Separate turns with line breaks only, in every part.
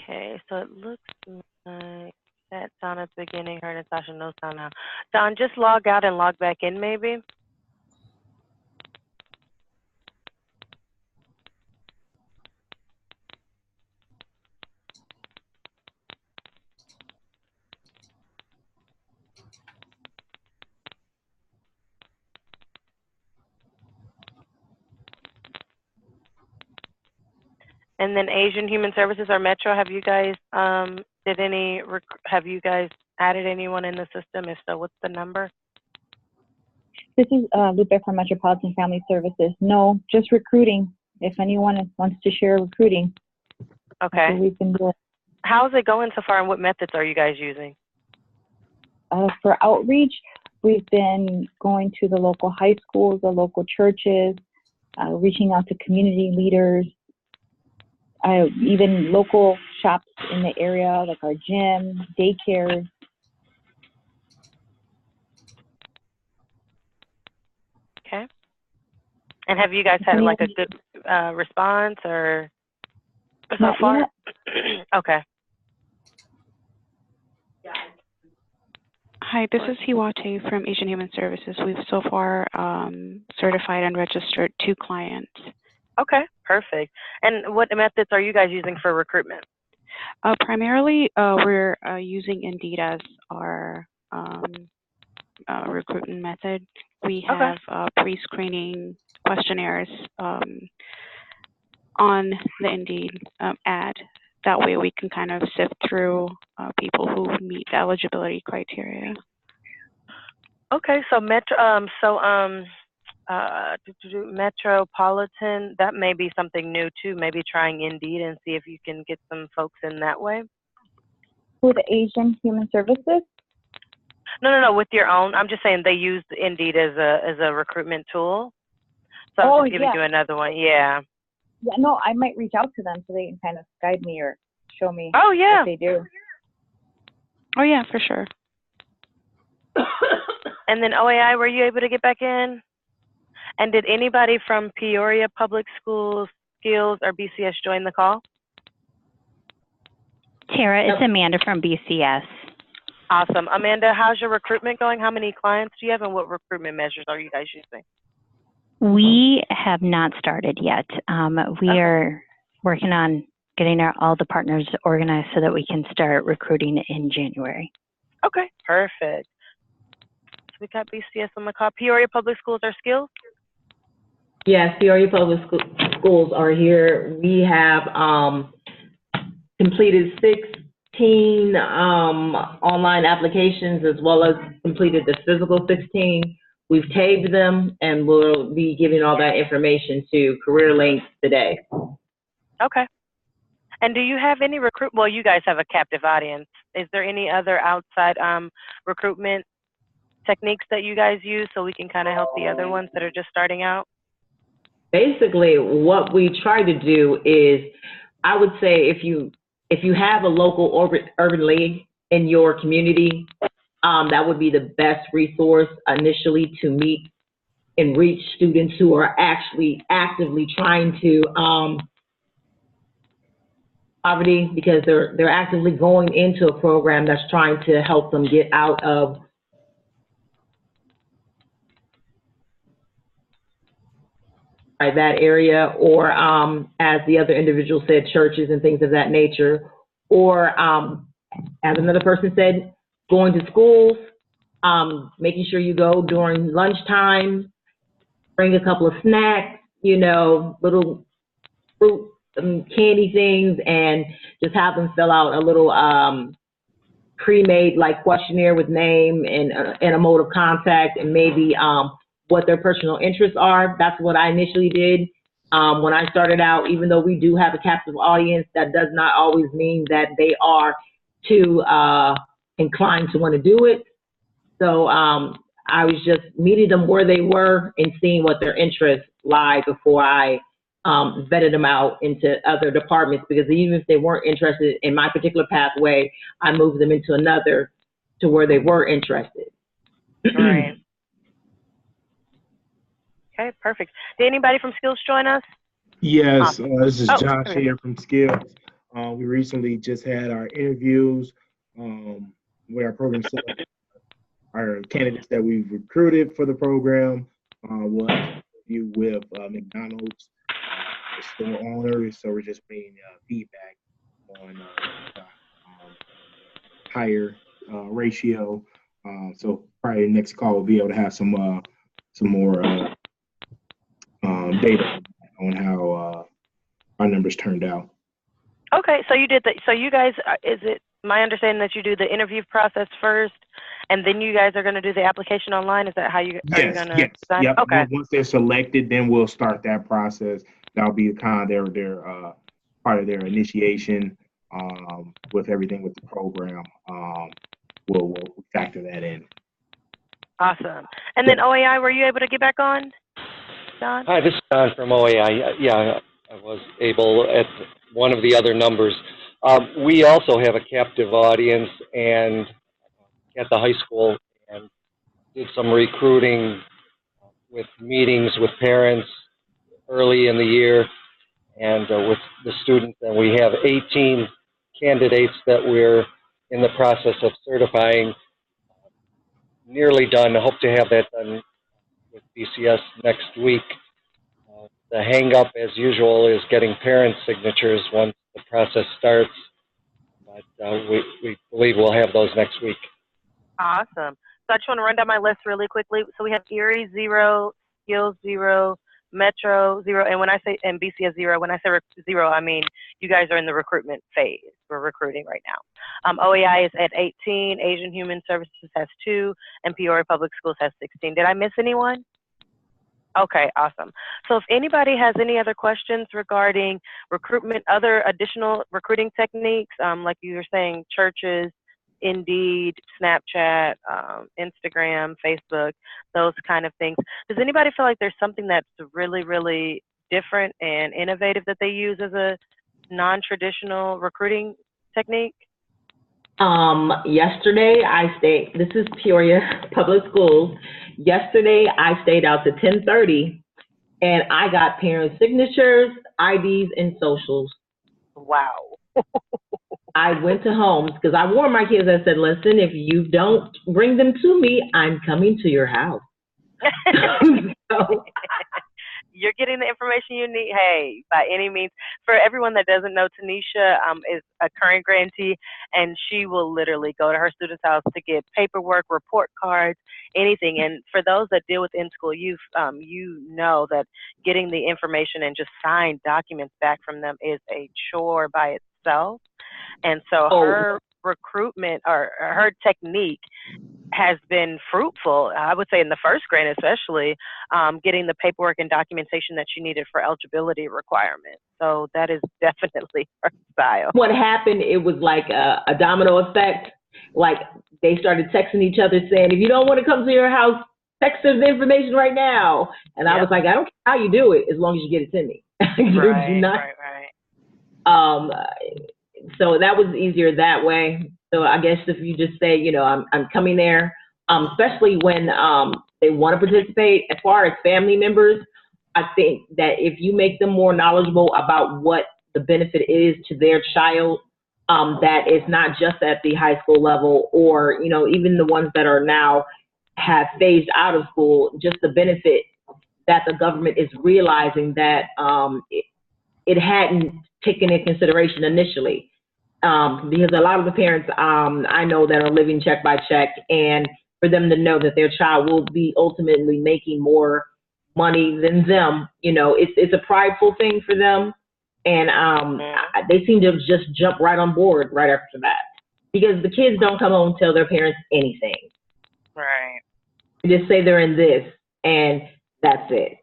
Okay, so it looks like that sound at the beginning, heard Natasha, no sound now. Don, just log out and log back in maybe. And then Asian Human Services or Metro, have you guys have you guys added anyone in the system? If so, what's the number?
This is Lupe from Metropolitan Family Services. No, just recruiting. If anyone wants to share recruiting,
okay,
we can do it.
How's it going so far, and what methods are you guys using?
For outreach, we've been going to the local high schools, the local churches, reaching out to community leaders, even local shops in the area, like our gym, daycares.
Okay. And have you guys had like a good response or so far? Okay.
Hi, this is Hiwate from Asian Human Services. We've so far certified and registered 2 clients.
Okay, perfect. And what methods are you guys using for recruitment?
Primarily, we're using Indeed as our recruitment method. We have pre-screening questionnaires on the Indeed ad. That way we can kind of sift through people who meet the eligibility criteria.
Okay, so Metropolitan, that may be something new too, maybe trying Indeed and see if you can get some folks in that way.
With Asian Human Services?
No, with your own. I'm just saying they use Indeed as a recruitment tool. So I'm just giving you another one, Yeah,
no, I might reach out to them so they can kind of guide me or show me
what
they do.
Oh, yeah, for sure.
And then OAI, were you able to get back in? And did anybody from Peoria Public Schools, Skills, or BCS join the call?
Tara, it's Amanda from BCS.
Awesome. Amanda, how's your recruitment going? How many clients do you have, and what recruitment measures are you guys using?
We have not started yet. We are working on getting all the partners organized so that we can start recruiting in January.
Okay, perfect. So we got BCS on the call. Peoria Public Schools or Skills?
Yes, Peoria Public Schools are here. We have completed 16 online applications, as well as completed the physical 16. We've tagged them, and we'll be giving all that information to Career Links today.
Okay. And do you have any well, you guys have a captive audience. Is there any other outside recruitment techniques that you guys use so we can kind of help the other ones that are just starting out?
Basically, what we try to do is, I would say if you have a local urban league in your community, that would be the best resource initially to meet and reach students who are actually actively trying to poverty, because they're actively going into a program that's trying to help them get out of that area, or as the other individual said, churches and things of that nature, or as another person said, going to schools, making sure you go during lunchtime, bring a couple of snacks, little fruit and candy things, and just have them fill out a little pre-made like questionnaire with name and a mode of contact, and maybe what their personal interests are. That's what I initially did when I started out. Even though we do have a captive audience, that does not always mean that they are too inclined to want to do it. So I was just meeting them where they were and seeing what their interests lie before I vetted them out into other departments, because even if they weren't interested in my particular pathway, I moved them into another to where they were interested.
Right. Okay, perfect. Did anybody from Skills join us?
Yes,
Awesome.
this is Josh here from Skills. We recently just had our interviews where our program selected our candidates that we've recruited for the program. We'll interview with McDonald's, the store owner. So we're just waiting feedback on higher ratio. So probably next call we'll be able to have some more data on how our numbers turned out.
Okay, so you did that. So you guys, is it my understanding that you do the interview process first, and then you guys are going to do the application online? Is that how you are you going to sign?
Yep.
Okay.
Once they're selected, then we'll start that process. That'll be kind of their part of their initiation with everything with the program. We'll factor that in.
Awesome. And then OAI, were you able to get back on, John?
Hi, this is John from OAI. Yeah, I was able at one of the other numbers. We also have a captive audience and at the high school and did some recruiting with meetings with parents early in the year and with the students. And we have 18 candidates that we're in the process of certifying. Nearly done. I hope to have that done with BCS next week. The hang-up, as usual, is getting parent signatures once the process starts, but we believe we'll have those next week.
Awesome. So I just want to run down my list really quickly. So we have Erie 0, Skills 0, Metro 0, and when I say and BCS 0, when I say 0, I mean you guys are in the recruitment phase. We're recruiting right now. OAI is at 18, Asian Human Services has 2, and Peoria Public Schools has 16. Did I miss anyone? Okay, awesome. So if anybody has any other questions regarding recruitment, other additional recruiting techniques, like you were saying, churches, Indeed, Snapchat, Instagram, Facebook, those kind of things. Does anybody feel like there's something that's really, really different and innovative that they use as a non-traditional recruiting technique?
Yesterday this is Peoria Public Schools. Yesterday I stayed out to 10:30 and I got parent signatures, IDs, and socials.
Wow.
I went to homes because I warned my kids. I said, listen, if you don't bring them to me, I'm coming to your house. So,
you're getting the information you need, hey, by any means. For everyone that doesn't know, Tanisha is a current grantee, and she will literally go to her student's house to get paperwork, report cards, anything. And for those that deal with in-school youth, you know that getting the information and just signed documents back from them is a chore by itself. And so her recruitment or her technique has been fruitful, I would say in the first grade especially, getting the paperwork and documentation that she needed for eligibility requirements. So that is definitely her style.
What happened, it was like a domino effect. Like they started texting each other saying, if you don't want to come to your house, text us the information right now. And I was like, I don't care how you do it, as long as you get it to me. Right. So that was easier that way. So I guess if you just say, you know, I'm coming there, especially when they want to participate. As far as family members, I think that if you make them more knowledgeable about what the benefit is to their child, that it's not just at the high school level or, you know, even the ones that are now have phased out of school, just the benefit that the government is realizing that it hadn't taken into consideration initially. Because a lot of the parents I know that are living check by check, and for them to know that their child will be ultimately making more money than them, you know, it's a prideful thing for them, and they seem to just jump right on board right after that, because the kids don't come home and tell their parents anything.
Right.
They just say they're in this, and that's it.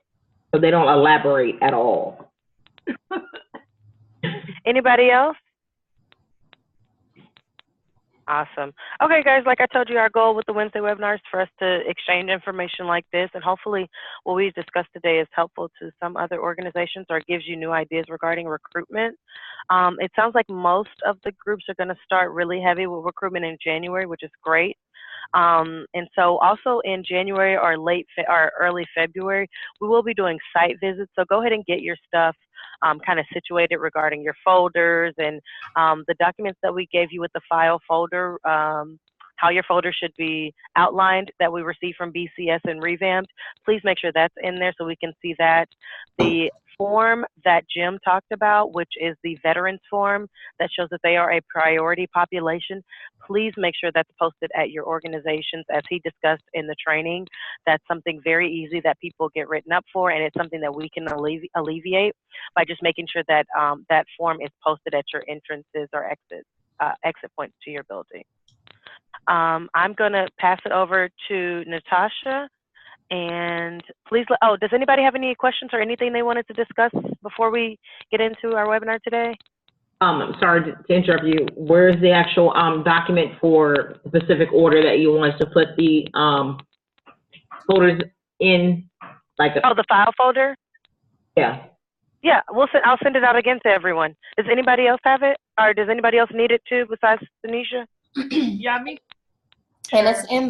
So they don't elaborate at all.
Anybody else? Awesome. Okay, guys, like I told you, our goal with the Wednesday webinars is for us to exchange information like this, and hopefully what we discussed today is helpful to some other organizations or gives you new ideas regarding recruitment. It sounds like most of the groups are going to start really heavy with recruitment in January, which is great. And so also in January or early February, we will be doing site visits. So go ahead and get your stuff kind of situated regarding your folders and the documents that we gave you with the file folder, how your folder should be outlined that we received from BCS and revamped. Please make sure that's in there so we can see that. The form that Jim talked about, which is the veterans form that shows that they are a priority population, please make sure that's posted at your organizations as he discussed in the training. That's something very easy that people get written up for, and it's something that we can alleviate by just making sure that that form is posted at your entrances or exit points to your building. I'm going to pass it over to Natasha. And please, does anybody have any questions or anything they wanted to discuss before we get into our webinar today?
I'm sorry to interrupt you. Where's the actual document for the specific order that you want us to put the folders in? Like
the file folder?
Yeah.
Yeah, I'll send it out again to everyone. Does anybody else have it? Or does anybody else need it too besides Tanisha?
Yeah, me. And it's in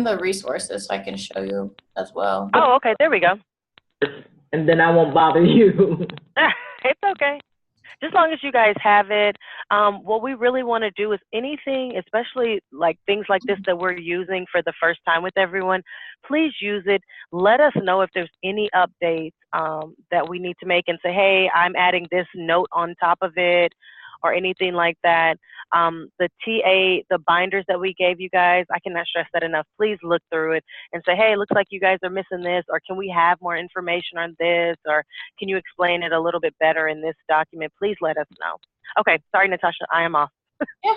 the resources, so I can show you as well.
Oh, okay, there we go.
And then I won't bother you.
It's okay. Just as long as you guys have it. What we really want to do is anything, especially like things like this that we're using for the first time with everyone, please use it. Let us know if there's any updates that we need to make and say, hey, I'm adding this note on top of it, or anything like that. The binders that we gave you guys, I cannot stress that enough. Please look through it and say, hey, it looks like you guys are missing this, or can we have more information on this, or can you explain it a little bit better in this document? Please let us know. Okay, sorry, Natasha, I am off.
Yeah.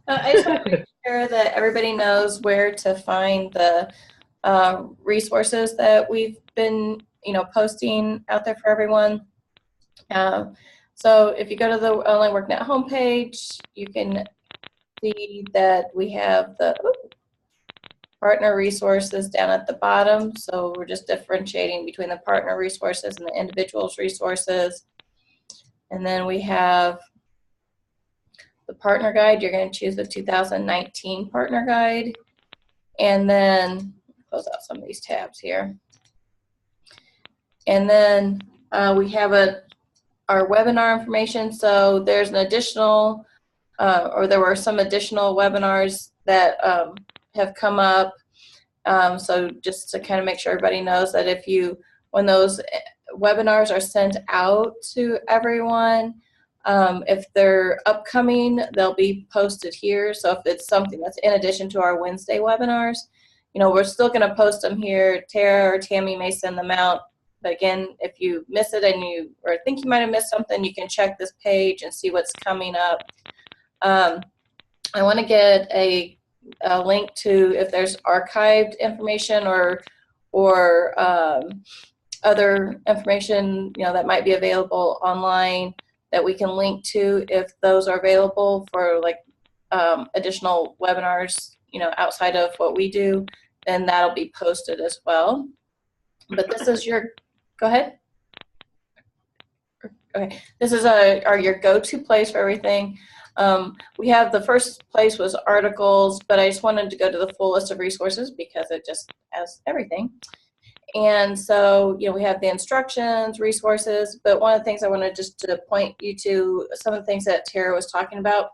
I just want to make sure that everybody knows where to find the resources that we've been, posting out there for everyone. So if you go to the Online WorkNet homepage, you can see that we have the partner resources down at the bottom. So we're just differentiating between the partner resources and the individual's resources. And then we have the partner guide. You're going to choose the 2019 partner guide. And then close out some of these tabs here. And then we have our webinar information. So there's an additional, or there were some additional webinars that have come up. So just to kind of make sure everybody knows that when those webinars are sent out to everyone, if they're upcoming, they'll be posted here. So if it's something that's in addition to our Wednesday webinars, we're still going to post them here. Tara or Tammy may send them out. But again, if you miss it or think you might have missed something, you can check this page and see what's coming up. I want to get a link to if there's archived information or other information that might be available online that we can link to if those are available for additional webinars outside of what we do, then that'll be posted as well. But this is go ahead. Okay, this is your go-to place for everything. We have the first place was articles, but I just wanted to go to the full list of resources because it just has everything. And so, we have the instructions, resources, but one of the things I wanted just to point you to, some of the things that Tara was talking about,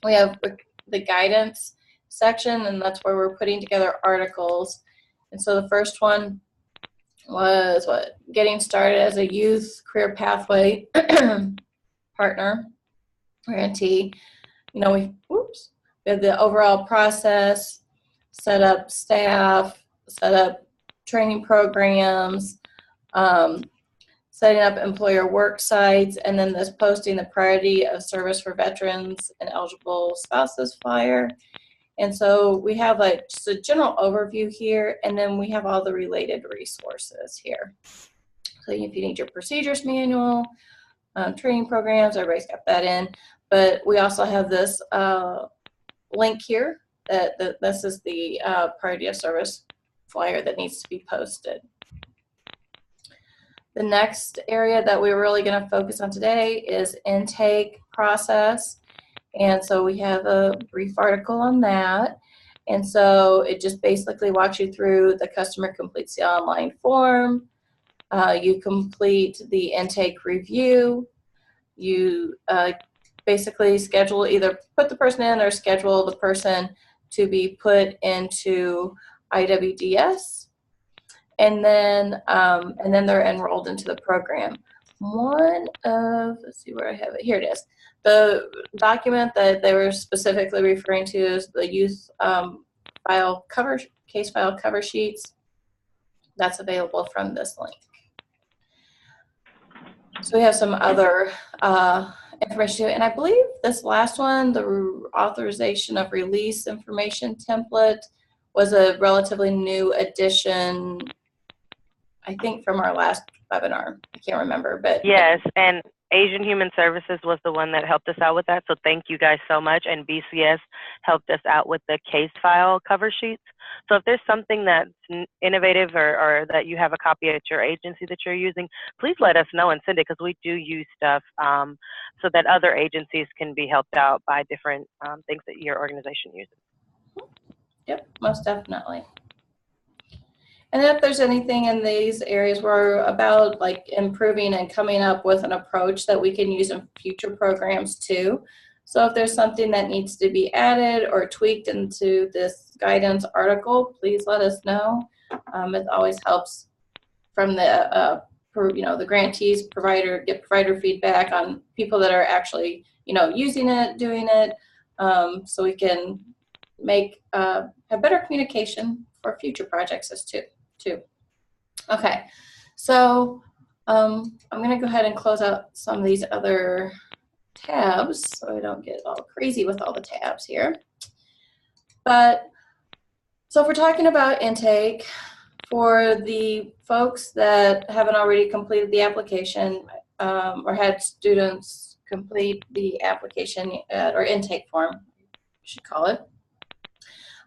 we have the guidance section, and that's where we're putting together articles. And so the first one was getting started as a youth career pathway partner, grantee. We have the overall process, set up staff, set up training programs, setting up employer work sites, and then this posting the priority of service for veterans and eligible spouses flyer. And so we have just a general overview here, and then we have all the related resources here. So if you need your procedures manual, training programs, everybody's got that in. But we also have this link here that this is the priority of service flyer that needs to be posted. The next area that we're really going to focus on today is intake process. And so we have a brief article on that. And so it just basically walks you through the customer completes the online form. You complete the intake review. You basically schedule, either put the person in or schedule the person to be put into IWDS, and then they're enrolled into the program. Let's see where I have it. Here it is. The document that they were specifically referring to is the youth case file cover sheets. That's available from this link. So we have some other information, and I believe this last one, the authorization of release information template, was a relatively new addition, I think, from our last webinar. I can't remember, but
yes, and Asian Human Services was the one that helped us out with that, so thank you guys so much. And BCS helped us out with the case file cover sheets. So if there's something that's innovative or that you have a copy at your agency that you're using, please let us know and send it, because we do use stuff so that other agencies can be helped out by different things that your organization uses.
Yep, most definitely. And if there's anything in these areas, we're about like improving and coming up with an approach that we can use in future programs too. So if there's something that needs to be added or tweaked into this guidance article, please let us know. It always helps from the the grantees get provider feedback on people that are actually using it, doing it, so we can make have better communication for future projects as too. Okay, so I'm going to go ahead and close out some of these other tabs so I don't get all crazy with all the tabs here. But so if we're talking about intake, for the folks that haven't already completed the application or had students complete the application or intake form, we should call it,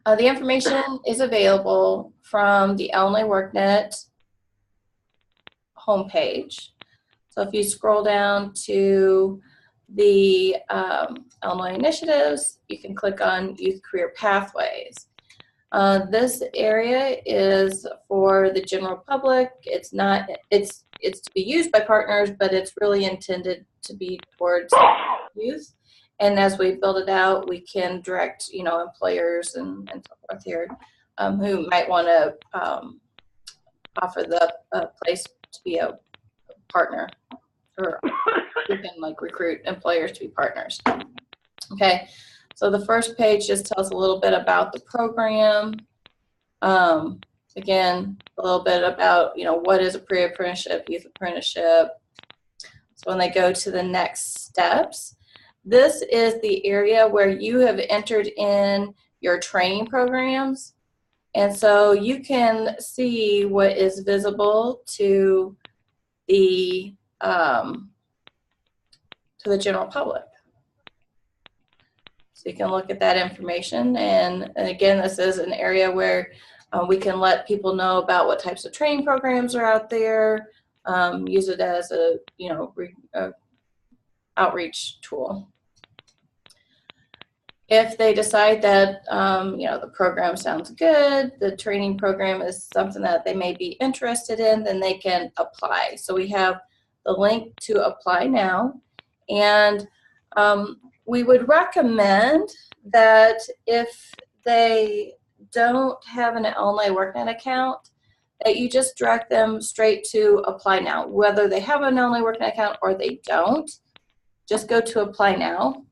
the information is available from the Illinois workNet homepage. So if you scroll down to the Illinois initiatives, you can click on Youth Career Pathways. This area is for the general public. It's to be used by partners, but it's really intended to be towards youth. And as we build it out, we can direct, employers and so forth here who might want to offer the place to be a partner, or we can recruit employers to be partners. Okay, so the first page just tells a little bit about the program. Again, a little bit about what is a pre-apprenticeship, youth apprenticeship. So when they go to the next steps, this is the area where you have entered in your training programs. And so you can see what is visible to the general public. So you can look at that information. And again, this is an area where we can let people know about what types of training programs are out there, use it as a outreach tool. If they decide that the program sounds good, the training program is something that they may be interested in, then they can apply. So we have the link to apply now, and we would recommend that if they don't have an Illinois workNet account, that you just direct them straight to apply now. Whether they have an Illinois workNet account or they don't, just go to apply now,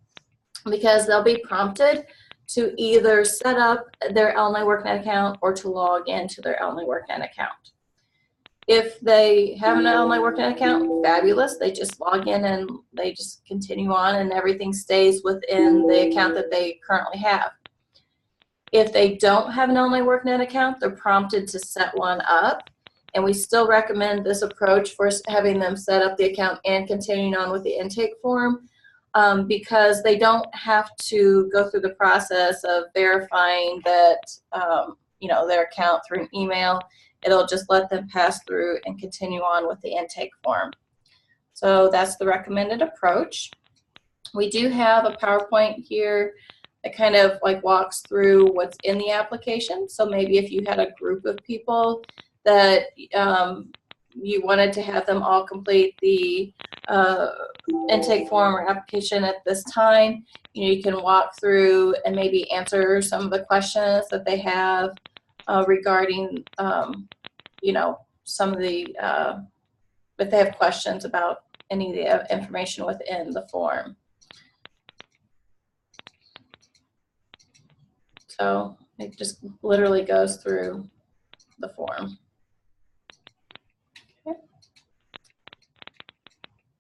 because they'll be prompted to either set up their Illinois workNet account or to log into their Illinois workNet account. If they have an Illinois workNet account, fabulous. They just log in and they just continue on, and everything stays within the account that they currently have. If they don't have an Illinois workNet account, they're prompted to set one up. And we still recommend this approach for having them set up the account and continuing on with the intake form. Because they don't have to go through the process of verifying that their account through an email. It'll just let them pass through and continue on with the intake form. So that's the recommended approach. We do have a PowerPoint here that kind of walks through what's in the application. So maybe if you had a group of people that you wanted to have them all complete the intake form or application at this time, you can walk through and maybe answer some of the questions that they have regarding, some of the, if they have questions about any of the information within the form. So it just literally goes through the form. Okay.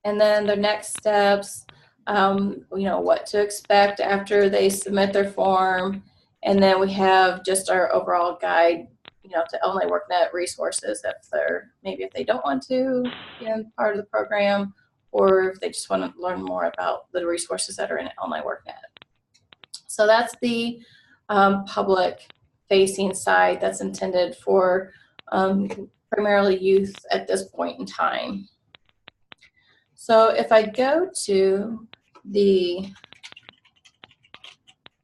And then the next steps, what to expect after they submit their form. And then we have just our overall guide, to Illinois workNet resources if they don't want to be part of the program, or if they just want to learn more about the resources that are in Illinois workNet. So that's the public facing side that's intended for primarily youth at this point in time. So if I go to the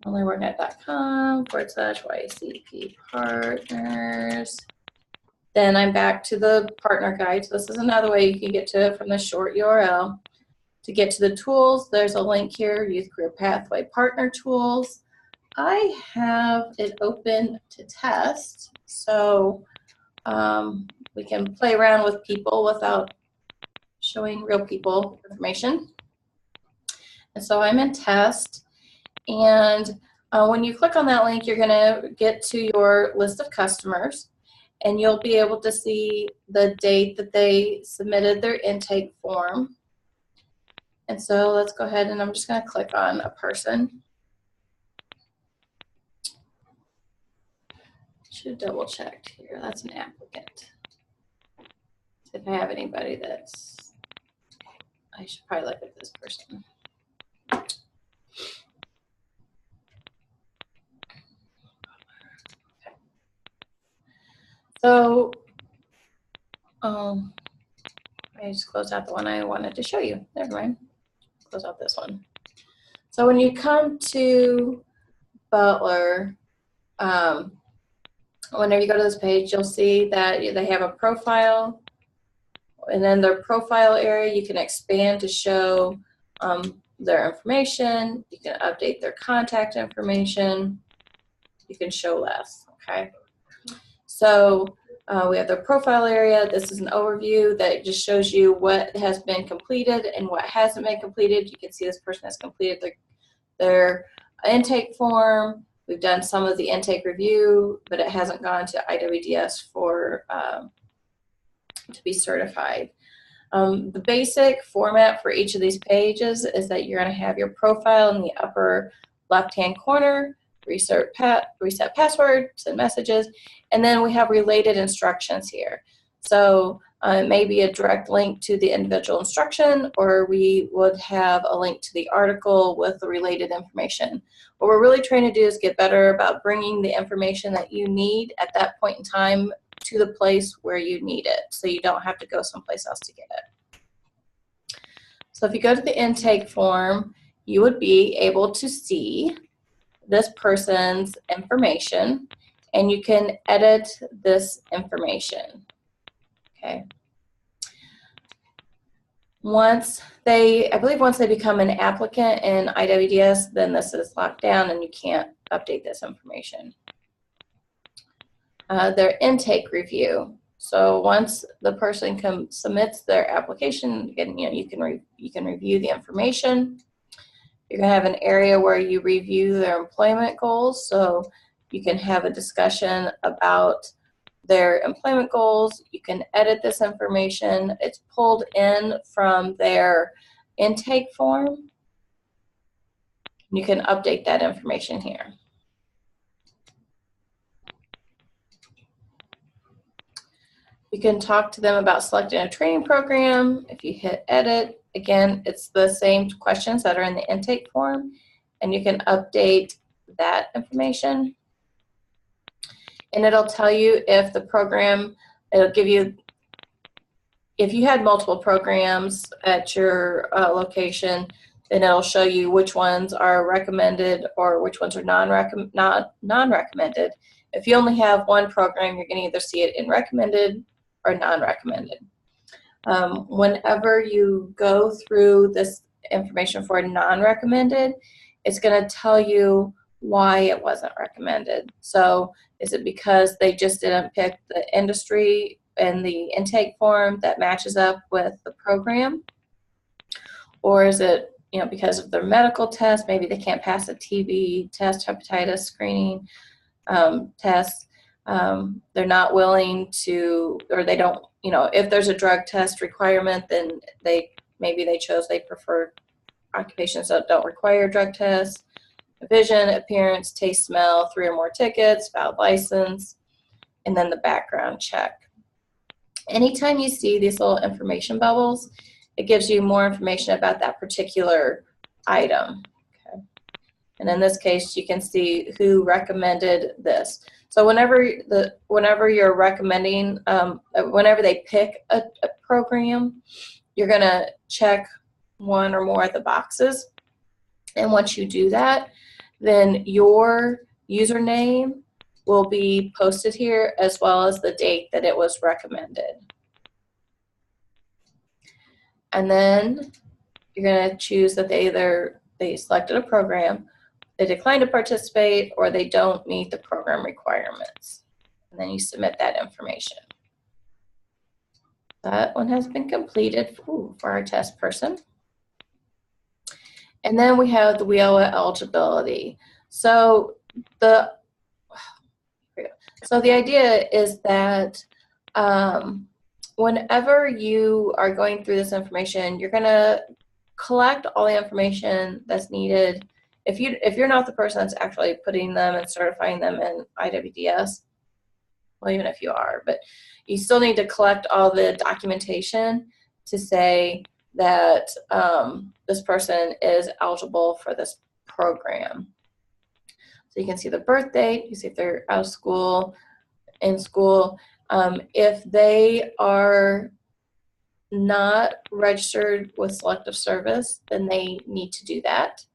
onlyworknet.com/YCP partners, then I'm back to the partner guide. So this is another way you can get to it from the short URL. To get to the tools, there's a link here, Youth Career Pathway Partner Tools. I have it open to test, so we can play around with people without showing real people information. And so I'm in test, and when you click on that link, you're going to get to your list of customers, and you'll be able to see the date that they submitted their intake form. And so let's go ahead, and I'm just going to click on a person. Should have double checked here. That's an applicant. See if I have anybody that's, I should probably look at this person. Okay. So, I just closed out the one I wanted to show you. Never mind. Close out this one. So when you come to Butler, whenever you go to this page, you'll see that they have a profile, and then their profile area, you can expand to show their information. You can update their contact information. You can show less, okay? So we have their profile area. This is an overview that just shows you what has been completed and what hasn't been completed. You can see this person has completed their intake form. We've done some of the intake review, but it hasn't gone to IWDS for to be certified. The basic format for each of these pages is that you're going to have your profile in the upper left-hand corner, reset password, send messages, and then we have related instructions here. So it may be a direct link to the individual instruction, or we would have a link to the article with the related information. What we're really trying to do is get better about bringing the information that you need at that point in time to the place where you need it, so you don't have to go someplace else to get it. So if you go to the intake form, you would be able to see this person's information, and you can edit this information, okay? I believe once they become an applicant in IWDS, then this is locked down and you can't update this information. Their intake review. So once the person submits their application, you can review the information. You're going to have an area where you review their employment goals. So you can have a discussion about their employment goals. You can edit this information. It's pulled in from their intake form. You can update that information here. You can talk to them about selecting a training program. If you hit edit, again, it's the same questions that are in the intake form, and you can update that information. And it'll tell you if the program, it'll give you, if you had multiple programs at your location, then it'll show you which ones are recommended or which ones are non-recommended. If you only have one program, you're going to either see it in recommended or non-recommended. Whenever you go through this information for non-recommended, it's going to tell you why it wasn't recommended. So is it because they just didn't pick the industry and the intake form that matches up with the program? Or is it, because of their medical test, maybe they can't pass a TB test, hepatitis screening test. They're not willing to, or they don't, if there's a drug test requirement, then they prefer occupations that don't require drug tests. Vision, appearance, taste, smell, 3 or more tickets, valid license, and then the background check. Anytime you see these little information bubbles, it gives you more information about that particular item. Okay. And in this case, you can see who recommended this. So whenever you're recommending, whenever they pick a program, you're going to check one or more of the boxes. And once you do that, then your username will be posted here, as well as the date that it was recommended. And then you're going to choose that they selected a program, they declined to participate, or they don't meet the program requirements. And then you submit that information. That one has been completed for our test person. And then we have the WIOA eligibility. So the idea is that whenever you are going through this information, you're going to collect all the information that's needed. If you're not the person that's actually putting them and certifying them in IWDS, well, even if you are, but you still need to collect all the documentation to say that this person is eligible for this program. So you can see the birth date, you see if they're out of school, in school. If they are not registered with Selective Service, then they need to do that.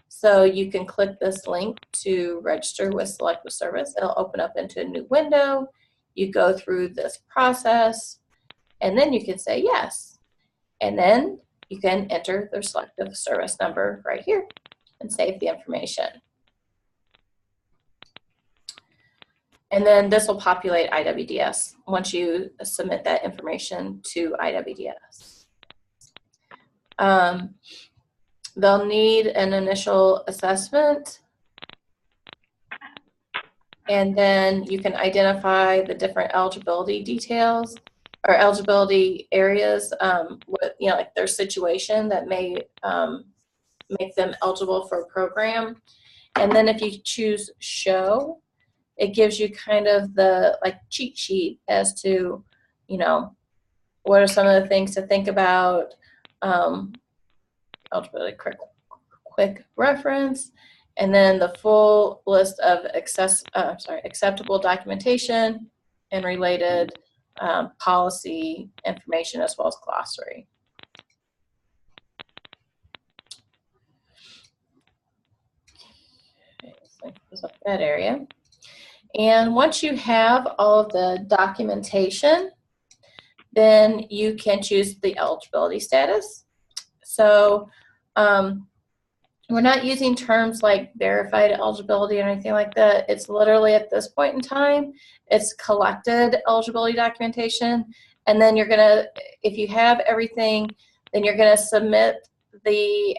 So you can click this link to register with Selective Service. It'll open up into a new window. You go through this process, and then you can say yes. And then you can enter their Selective Service number right here and save the information. And then this will populate IWDS once you submit that information to IWDS. They'll need an initial assessment, and then you can identify the different eligibility details or eligibility areas, with, like their situation that may make them eligible for a program. And then if you choose show, it gives you kind of the cheat sheet as to, what are some of the things to think about, eligibility quick reference, and then the full list of acceptable documentation and related policy information, as well as glossary. Okay, so close up that area. And once you have all of the documentation, then you can choose the eligibility status. So we're not using terms like verified eligibility or anything like that. It's literally at this point in time, it's collected eligibility documentation. And then you're gonna, if you have everything, then you're gonna submit the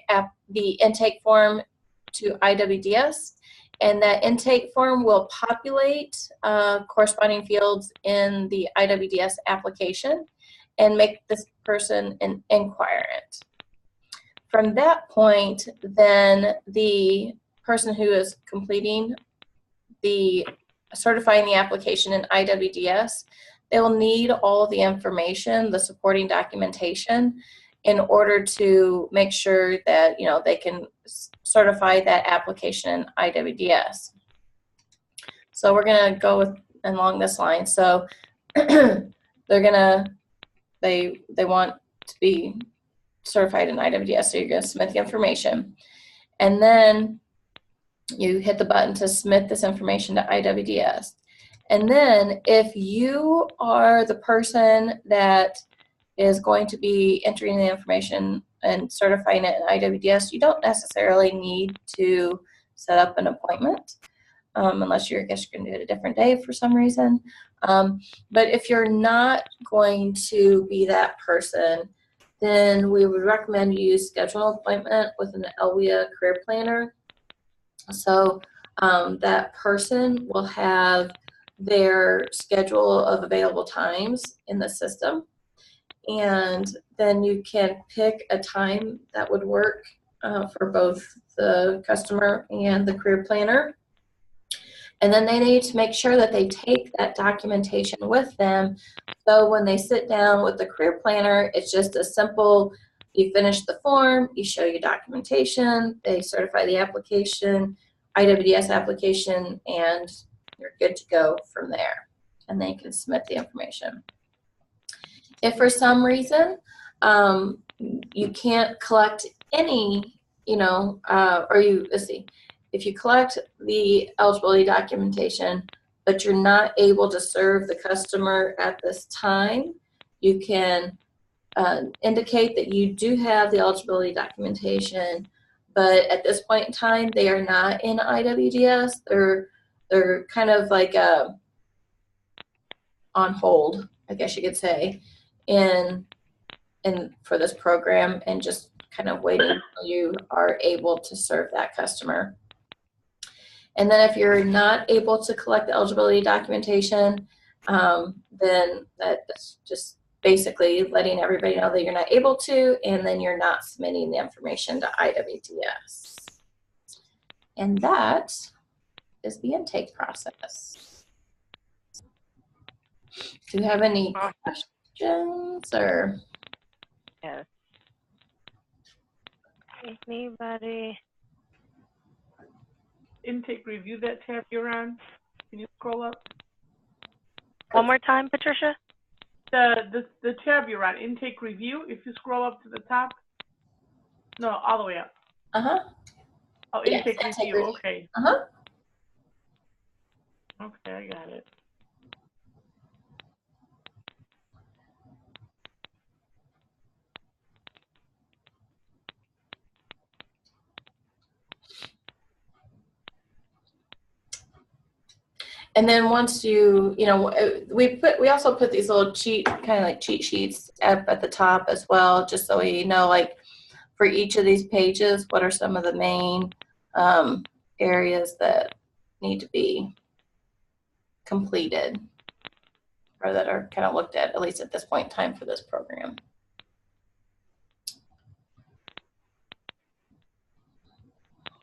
intake form to IWDS. And that intake form will populate corresponding fields in the IWDS application and make this person an inquirant. From that point, then the person who is completing certifying the application in IWDS, they will need all of the information, the supporting documentation, in order to make sure that they can certify that application in IWDS. So we're gonna go along this line. So they want to be certified in IWDS, so you're gonna submit the information. And then you hit the button to submit this information to IWDS. And then if you are the person that is going to be entering the information and certifying it in IWDS, you don't necessarily need to set up an appointment. Unless I guess you're going to do it a different day for some reason. But if you're not going to be that person, then we would recommend you schedule an appointment with an ELWIA career planner. So that person will have their schedule of available times in the system, and then you can pick a time that would work for both the customer and the career planner. And then they need to make sure that they take that documentation with them. So when they sit down with the career planner, it's just a simple, you finish the form, you show your documentation, they certify the application, IWDS application, and you're good to go from there. And they can submit the information. If for some reason you can't collect any, let's see, if you collect the eligibility documentation, but you're not able to serve the customer at this time, you can indicate that you do have the eligibility documentation, but at this point in time, they are not in IWDS. They're kind of like on hold, I guess you could say, in for this program, and just kind of waiting until you are able to serve that customer. And then if you're not able to collect the eligibility documentation, then that's just basically letting everybody know that you're not able to, and then you're not submitting the information to IWDS. And that is the intake process. Do you have any questions or?
Yes. Anybody?
Intake review, that tab you're on. Can you scroll up?
One more time, Patricia?
The tab you're on, intake review, if you scroll up to the top. No, all the way up.
Uh-huh.
Oh,
Yes,
intake
intake
review,
review.
okay.
Uh-huh.
Okay, I got it.
And then once we also put these little cheat sheets up at the top as well, just so we know, like, for each of these pages, what are some of the main areas that need to be completed, or that are kind of looked at least at this point in time for this program.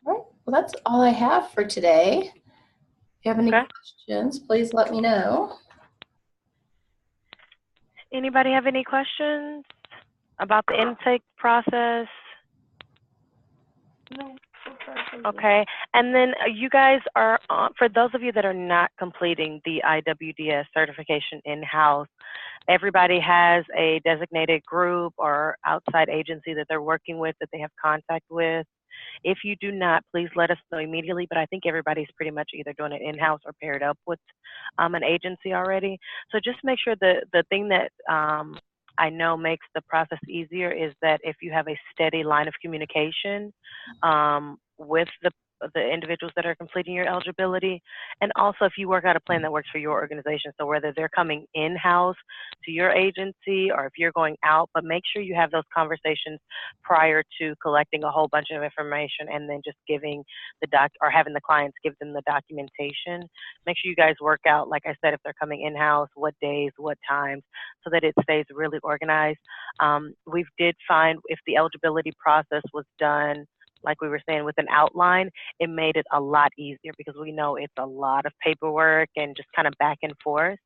All right, well, that's all I have for today. If you have any questions, please let me know.
Anybody have any questions about the intake process?
No.
Okay, and then you guys are, for those of you that are not completing the IWDS certification in-house, everybody has a designated group or outside agency that they're working with, that they have contact with. If you do not, please let us know immediately, but I think everybody's pretty much either doing it in-house or paired up with an agency already. So just make sure the thing that I know makes the process easier is that if you have a steady line of communication with the individuals that are completing your eligibility, and also if you work out a plan that works for your organization, so whether they're coming in-house to your agency or if you're going out, but make sure you have those conversations prior to collecting a whole bunch of information and then just giving or having the clients give them the documentation. Make sure you guys work out, like I said, if they're coming in-house, what days, what times, so that it stays really organized. We did find if the eligibility process was done, like we were saying, with an outline, it made it a lot easier because we know it's a lot of paperwork and just kind of back and forth.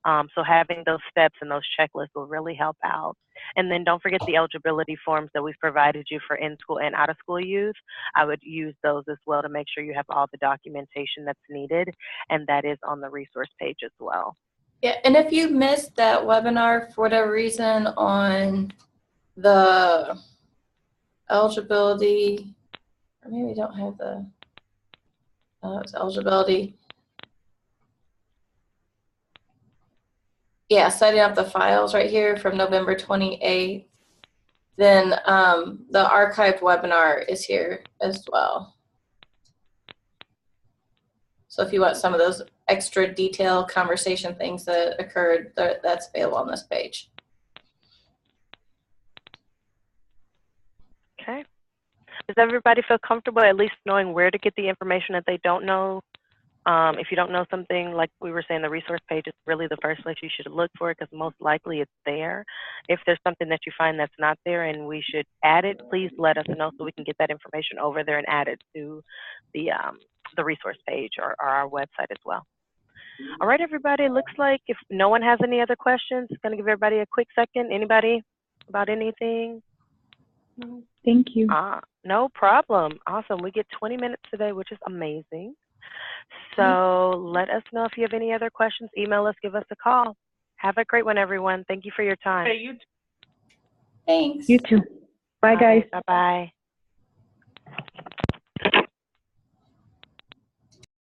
So having those steps and those checklists will really help out. And then don't forget the eligibility forms that we've provided you for in-school and out-of-school use. I would use those as well to make sure you have all the documentation that's needed, and that is on the resource page as well.
Yeah, and if you missed that webinar for whatever reason on the eligibility, or maybe we don't have the it's eligibility. Yeah, setting up the files right here from November 28th. Then the archived webinar is here as well. So if you want some of those extra detailed conversation things that occurred, that's available on this page.
Okay. Does everybody feel comfortable at least knowing where to get the information that they don't know? If you don't know something, like we were saying, the resource page is really the first place you should look for it because most likely it's there. If there's something that you find that's not there and we should add it, please let us know so we can get that information over there and add it to the resource page or our website as well. All right, everybody, it looks like if no one has any other questions, I'm going to give everybody a quick second. Anybody about anything?
Thank you.
No problem. Awesome. We get 20 minutes today, which is amazing. So let us know if you have any other questions. Email us, give us a call. Have a great one, everyone. Thank you for your time.
Okay, you
Thanks.
You too. Bye, guys.
Bye-bye.